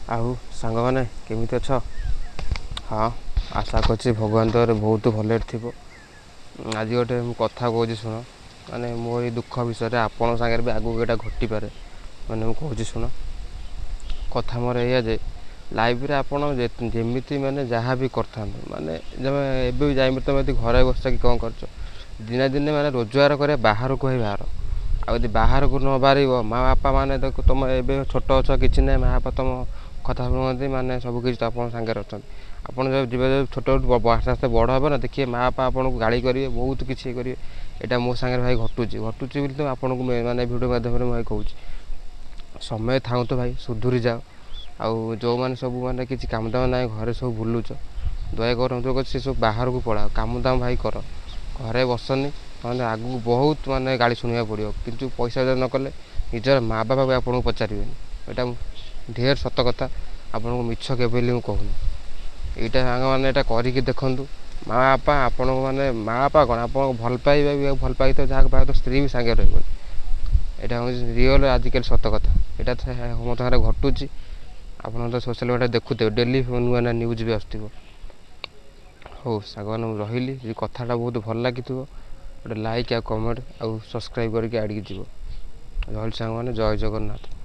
ଆଉ ସାଙ୍ଗମାନେ କେମିତି ଅଛ? ହଁ, ଆଶା କରୁଛି ଭଗବାନ ଦୟାରେ ବହୁତ ଭଲରେ ଥିବ। ଆଜି ଗୋଟେ ମୁଁ କଥା କହୁଛି ଶୁଣ। ମାନେ ମୋ ଏଇ ଦୁଃଖ ବିଷୟରେ ଆପଣଙ୍କ ସାଙ୍ଗରେ ବି ଆଗକୁ ଏଇଟା ଘଟିପାରେ। ମାନେ ମୁଁ କହୁଛି ଶୁଣ। କଥା ମୋର ଏଇଆ ଯେ ଲାଇଫ୍ରେ ଆପଣ ଯେମିତି ମାନେ ଯାହା ବି କରିଥାନ୍ତୁ, ମାନେ ଏବେ ବି ଯାଇକି ତୁମେ ଯଦି ଘରେ ବସିଛ କି କ'ଣ କରୁଛ, ଦିନେ ଦିନେ ମାନେ ରୋଜଗାର କରିବା ବାହାରକୁ ହିଁ ବାହାର। ଆଉ ଯଦି ବାହାରକୁ ନ ବାହାରିବ, ମା' ବାପା ମାନେ ଦେଖ ତୁମେ ଏବେ ଛୋଟ ଅଛ, କିଛି ନାହିଁ, ମା' ବାପା ତୁମ କଥା ଶୁଣନ୍ତି, ମାନେ ସବୁକିଛି ତ ଆପଣଙ୍କ ସାଙ୍ଗରେ ଅଛନ୍ତି। ଆପଣ ଯିବେ ଛୋଟ ଆସ୍ତେ ଆସ୍ତେ ବଡ଼ ହେବ ନା, ଦେଖିବେ ମା' ବାପା ଆପଣଙ୍କୁ ଗାଳି କରିବେ, ବହୁତ କିଛି କରିବେ। ଏଇଟା ମୋ ସାଙ୍ଗରେ ଭାଇ ଘଟୁଛି ବୋଲି ତ ଆପଣଙ୍କୁ ମାନେ ଭିଡ଼ିଓ ମାଧ୍ୟମରେ ମୁଁ ଭାଇ କହୁଛି। ସମୟ ଥାଉନ୍ତୁ ଭାଇ ସୁଧୁରି ଯାଅ। ଆଉ ଯେଉଁମାନେ ସବୁ ମାନେ କିଛି କାମ ଦାମ ନାହିଁ, ଘରେ ସବୁ ବୁଲୁଛ, ଦୟାକରି ଅନୁରୋଧ କରୁଛି ସେ ସବୁ ବାହାରକୁ ପଳାଅ, କାମ ଦାମ ଭାଇ କର। ଘରେ ବସନି, ନହେଲେ ଆଗକୁ ବହୁତ ମାନେ ଗାଳି ଶୁଣିବାକୁ ପଡ଼ିବ। କିନ୍ତୁ ପଇସା ରୋଜଗାର ନ କଲେ ନିଜର ମା' ବାପା ବି ଆପଣଙ୍କୁ ପଚାରିବେନି। ଏଇଟା ଢେର ସତ କଥା, ଆପଣଙ୍କୁ ମିଛ କେବେ ହେଲେ ମୁଁ କହୁନି। ଏଇଟା ସାଙ୍ଗମାନେ ଏଇଟା କରିକି ଦେଖନ୍ତୁ। ମା' ବାପା ଆପଣଙ୍କୁ ମାନେ ମା' ବାପା କ'ଣ ଆପଣଙ୍କୁ ଭଲ ପାଇବେ, ଭଲ ପାଇଥିବ ଯାହାକୁ ପାଇଥିବ, ସ୍ତ୍ରୀ ବି ସାଙ୍ଗରେ ରହିବନି। ଏଇଟା ହେଉଛି ରିଅଲ୍ ଆଜିକାଲି ସତ କଥା। ଏଇଟା ମୋ ସାଙ୍ଗରେ ଘଟୁଛି। ଆପଣ ତ ସୋସିଆଲ୍ ମିଡ଼ିଆରେ ଦେଖୁଥିବେ, ଡେଲି ନୂଆ ନୂଆ ନ୍ୟୁଜ୍ ବି ଆସୁଥିବ। ହଉ ସାଙ୍ଗମାନେ, ମୁଁ ରହିଲି। ଯଦି କଥାଟା ବହୁତ ଭଲ ଲାଗିଥିବ, ଗୋଟେ ଲାଇକ୍ ଆଉ କମେଣ୍ଟ ଆଉ ସବସ୍କ୍ରାଇବ୍ କରିକି ଆଡ଼ିକି ଯିବ। ରହିଲି ସାଙ୍ଗମାନେ, ଜୟ ଜଗନ୍ନାଥ।